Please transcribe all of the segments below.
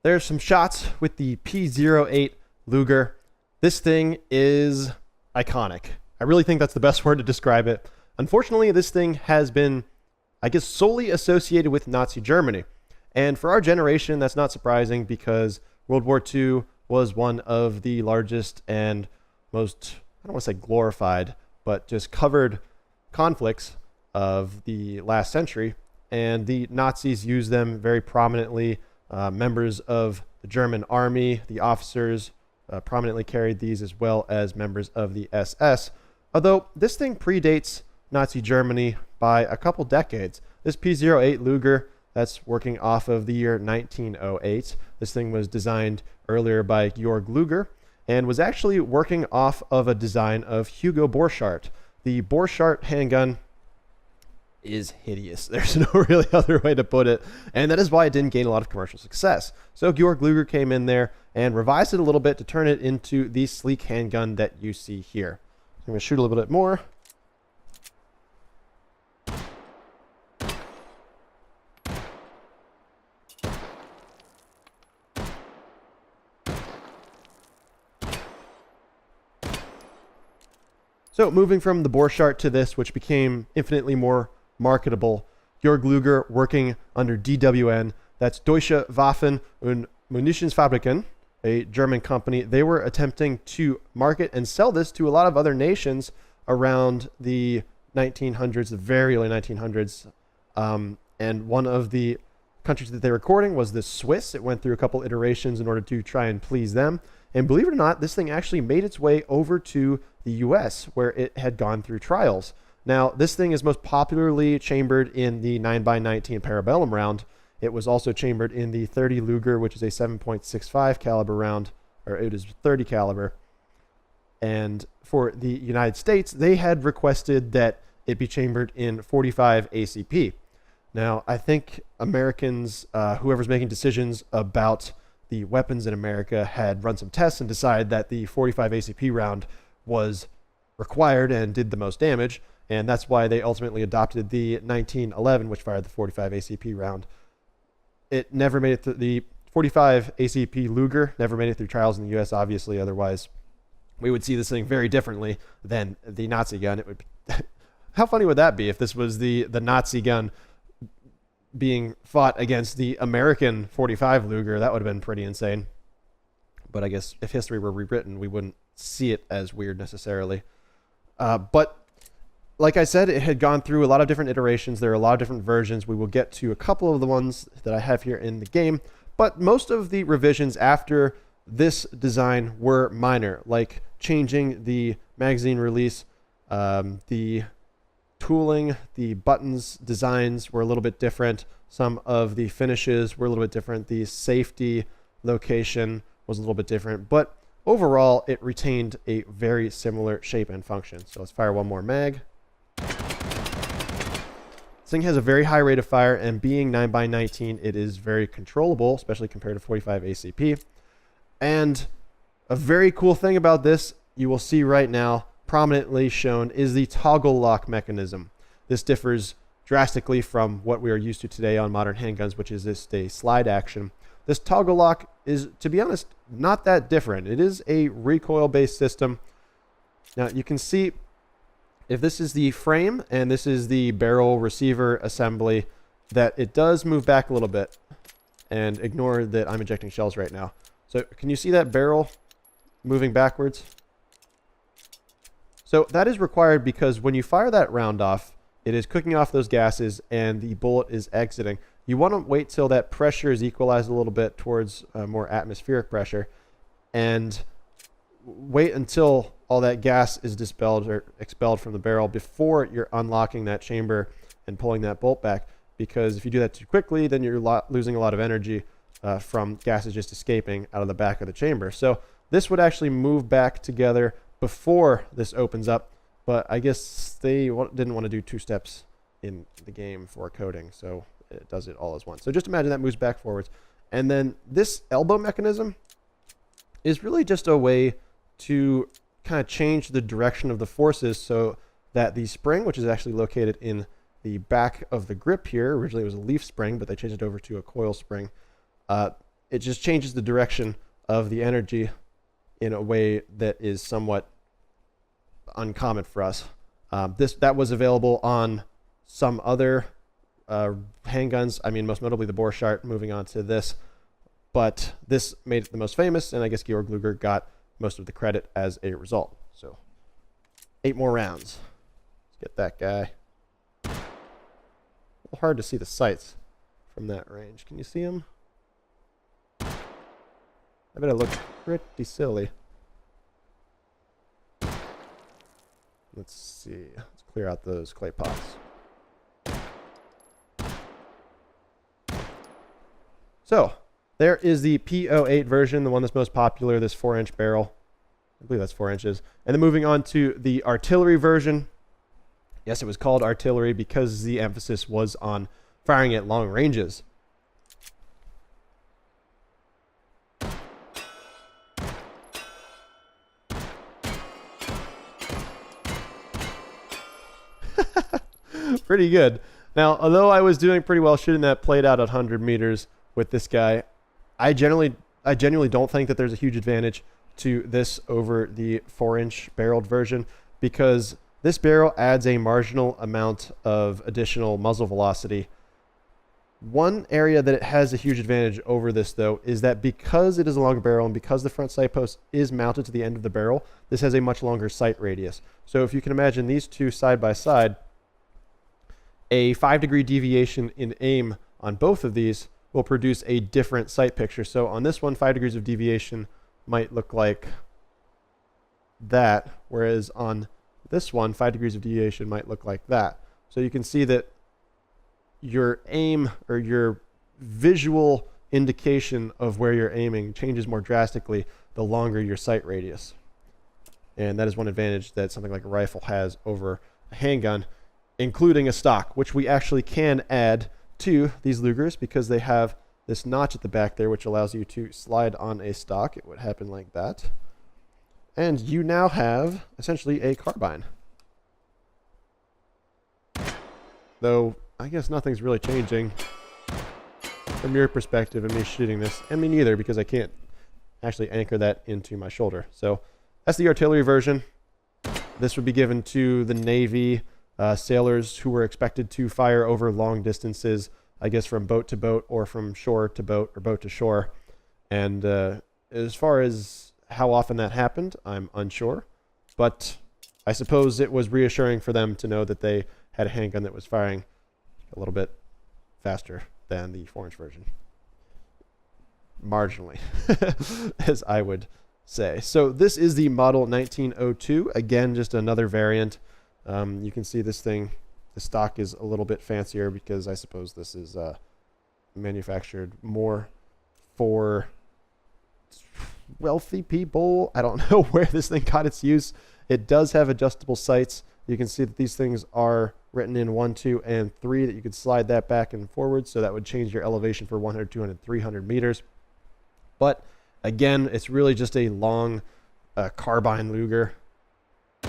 there's some shots with the P08 Luger. This thing is iconic. I really think that's the best word to describe it. Unfortunately, this thing has been, I guess, solely associated with Nazi Germany. And for our generation, that's not surprising because World War II was one of the largest and most, I don't want to say glorified, but just covered conflicts of the last century. And the Nazis used them very prominently. Members of the German army, the officers, prominently carried these, as well as members of the SS. Although this thing predates Nazi Germany by a couple decades. This P08 Luger, that's working off of the year 1908. This thing was designed earlier by Georg Luger and was actually working off of a design of Hugo Borchardt. The Borchardt handgun is hideous. There's no really other way to put it. And that is why it didn't gain a lot of commercial success. So Georg Luger came in there and revised it a little bit to turn it into the sleek handgun that you see here. So I'm going to shoot a little bit more. So moving from the Borchardt to this, which became infinitely more marketable, Georg Luger working under DWN, that's Deutsche Waffen- und Munitionsfabriken, a German company. They were attempting to market and sell this to a lot of other nations around the 1900s, the very early 1900s. And one of the countries that they were courting was the Swiss. It went through a couple iterations in order to try and please them. And believe it or not, this thing actually made its way over to the US, where it had gone through trials. Now, this thing is most popularly chambered in the 9x19 Parabellum round. It was also chambered in the 30 Luger, which is a 7.65 caliber round, or it is 30 caliber. And for the United States, they had requested that it be chambered in 45 ACP. Now, I think Americans, whoever's making decisions about the weapons in America, had run some tests and decided that the 45 ACP round was required and did the most damage. And that's why they ultimately adopted the 1911, which fired the 45 ACP round. It never made it through the 45 ACP Luger, never made it through trials in the US, obviously. Otherwise, we would see this thing very differently than the Nazi gun. It would be how funny would that be if this was the Nazi gun being fought against the American 45 Luger? That would have been pretty insane. But I guess if history were rewritten, we wouldn't see it as weird necessarily. But like I said, it had gone through a lot of different iterations. There are a lot of different versions. We will get to a couple of the ones that I have here in the game. But most of the revisions after this design were minor, like changing the magazine release, the tooling, the buttons designs were a little bit different. Some of the finishes were a little bit different. The safety location was a little bit different. But overall, it retained a very similar shape and function. So let's fire one more mag. This thing has a very high rate of fire, and being 9x19, it is very controllable, especially compared to 45 ACP. And a very cool thing about this, you will see right now, prominently shown, is the toggle lock mechanism. This differs drastically from what we are used to today on modern handguns, which is just a slide action. This toggle lock is, to be honest, not that different. It is a recoil-based system. Now, you can see if this is the frame and this is the barrel receiver assembly, that it does move back a little bit. And ignore that I'm ejecting shells right now. So can you see that barrel moving backwards? So that is required because when you fire that round off, it is cooking off those gases and the bullet is exiting. You want to wait till that pressure is equalized a little bit towards more atmospheric pressure, and wait until all that gas is dispelled or expelled from the barrel before you're unlocking that chamber and pulling that bolt back. Because if you do that too quickly, then you're losing a lot of energy from gases just escaping out of the back of the chamber. So this would actually move back together before this opens up, but I guess they didn't want to do two steps in the game for coding, so it does it all as one. So just imagine that moves back forwards. And then this elbow mechanism is really just a way to kind of change the direction of the forces so that the spring, which is actually located in the back of the grip here, originally it was a leaf spring, but they changed it over to a coil spring, it just changes the direction of the energy in a way that is somewhat uncommon for us. That was available on some other handguns. I mean, most notably the Borchardt, moving on to this. But this made it the most famous, and I guess Georg Luger got most of the credit as a result. So 8 more rounds. Let's get that guy. A little hard to see the sights from that range. Can you see him? I bet it looks pretty silly. Let's see. Let's clear out those clay pots. So, there is the P08 version, the one that's most popular, this 4-inch barrel. I believe that's 4 inches. And then moving on to the artillery version. Yes, it was called artillery because the emphasis was on firing at long ranges. Pretty good. Now, although I was doing pretty well shooting that played out at 100 meters with this guy, I genuinely don't think that there's a huge advantage to this over the 4-inch barreled version, because this barrel adds a marginal amount of additional muzzle velocity. One area that it has a huge advantage over this, though, is that because it is a longer barrel and because the front sight post is mounted to the end of the barrel, this has a much longer sight radius. So if you can imagine these two side by side, a 5-degree deviation in aim on both of these will produce a different sight picture. So on this one, 5 degrees of deviation might look like that, whereas on this one, 5 degrees of deviation might look like that. So you can see that your aim, or your visual indication of where you're aiming, changes more drastically the longer your sight radius. And that is one advantage that something like a rifle has over a handgun, including a stock, which we actually can add to these Lugers because they have this notch at the back there, which allows you to slide on a stock. It would happen like that. And you now have essentially a carbine. Though, I guess nothing's really changing from your perspective of me shooting this. And me neither, because I can't actually anchor that into my shoulder. So that's the artillery version. This would be given to the Navy sailors who were expected to fire over long distances, I guess from boat to boat or from shore to boat or boat to shore. And as far as how often that happened, I'm unsure. But I suppose it was reassuring for them to know that they had a handgun that was firing a little bit faster than the 4-inch version. Marginally, as I would say. So this is the model 1902. Again, just another variant. You can see this thing, the stock is a little bit fancier because I suppose this is manufactured more for wealthy people. I don't know where this thing got its use. It does have adjustable sights. You can see that these things are written in 1, 2, and 3, that you could slide that back and forward, so that would change your elevation for 100, 200, 300 meters. But again, it's really just a long carbine Luger. I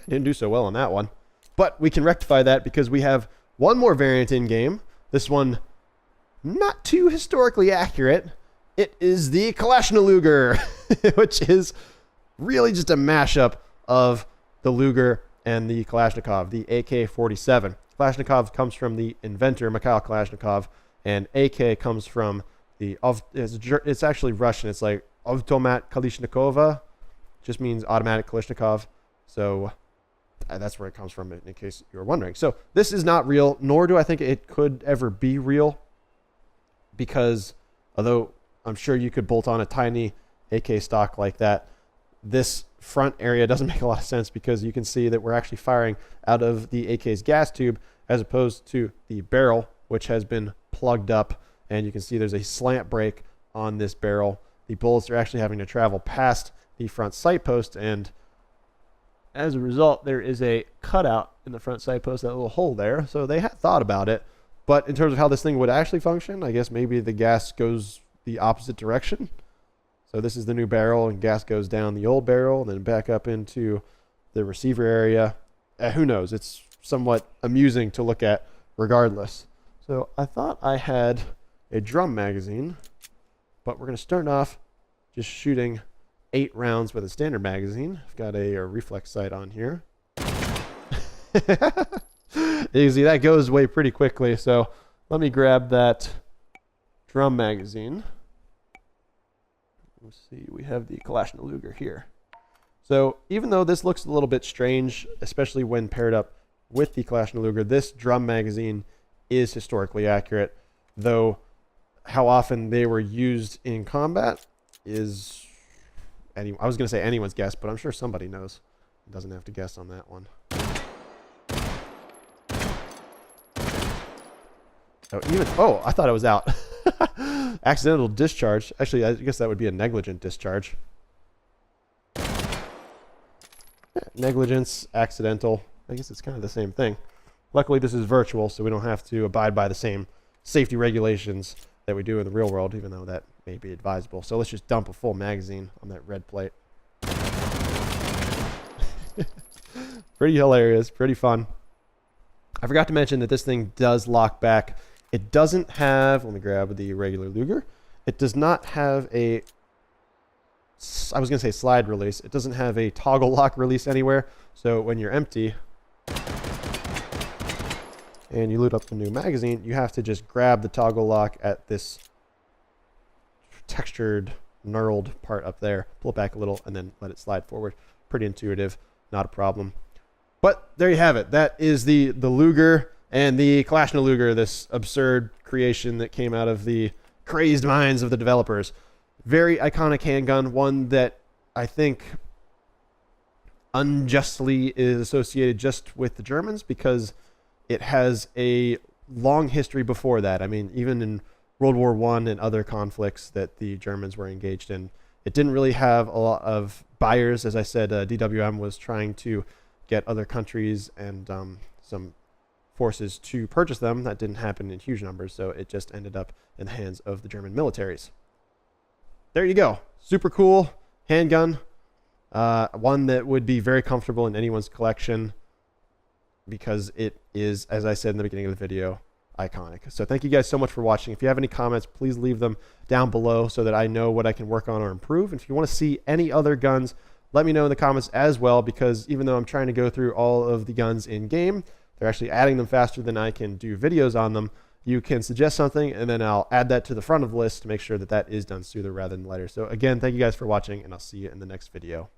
didn't do so well on that one. But we can rectify that because we have one more variant in game. This one, not too historically accurate. It is the Kalashnikov Luger, which is really just a mashup of the Luger and the Kalashnikov, the AK-47. Kalashnikov comes from the inventor, Mikhail Kalashnikov, and AK comes from the, it's actually Russian. It's like Automat Kalashnikova, just means automatic Kalashnikov. So that's where it comes from, in case you were wondering. So this is not real, nor do I think it could ever be real, because although I'm sure you could bolt on a tiny AK stock like that, this front area doesn't make a lot of sense, because you can see that we're actually firing out of the AK's gas tube as opposed to the barrel, which has been plugged up, and you can see there's a slant brake on this barrel. The bullets are actually having to travel past the front sight post, and as a result, there is a cutout in the front sight post, that little hole there. So they had thought about it. But in terms of how this thing would actually function, I guess maybe the gas goes the opposite direction. So this is the new barrel, and gas goes down the old barrel, and then back up into the receiver area. Who knows? It's somewhat amusing to look at regardless. So I thought I had a drum magazine, but we're going to start off just shooting 8 rounds with a standard magazine. I've got a reflex sight on here. You see, that goes away pretty quickly. So let me grab that drum magazine. Let's see, we have the Kalashnikov Luger here. So even though this looks a little bit strange, especially when paired up with the Kalashnikov Luger, this drum magazine is historically accurate, though how often they were used in combat is, I was going to say anyone's guess, but I'm sure somebody knows. Doesn't have to guess on that one. Oh, I thought it was out. Accidental discharge. Actually, I guess that would be a negligent discharge. Negligence, accidental. I guess it's kind of the same thing. Luckily, this is virtual, so we don't have to abide by the same safety regulations that we do in the real world, even though that may be advisable. So let's just dump a full magazine on that red plate. Pretty hilarious, pretty fun. I forgot to mention that this thing does lock back. It doesn't have, let me grab the regular Luger. It does not have a, I was going to say slide release. It doesn't have a toggle lock release anywhere. So when you're empty and you load up the new magazine, you have to just grab the toggle lock at this textured, knurled part up there, pull it back a little, and then let it slide forward. Pretty intuitive, not a problem. But there you have it. That is the Luger and the Kalashnikov Luger, this absurd creation that came out of the crazed minds of the developers. Very iconic handgun, one that I think unjustly is associated just with the Germans because it has a long history before that. I mean, even in World War I and other conflicts that the Germans were engaged in, it didn't really have a lot of buyers. As I said, DWM was trying to get other countries and some forces to purchase them. That didn't happen in huge numbers, so it just ended up in the hands of the German militaries. There you go. Super cool handgun. One that would be very comfortable in anyone's collection because it is, as I said in the beginning of the video, iconic. So thank you guys so much for watching. If you have any comments, please leave them down below so that I know what I can work on or improve. And if you want to see any other guns, let me know in the comments as well, because even though I'm trying to go through all of the guns in game, they're actually adding them faster than I can do videos on them. You can suggest something, and then I'll add that to the front of the list to make sure that that is done sooner rather than later. So again, thank you guys for watching, and I'll see you in the next video.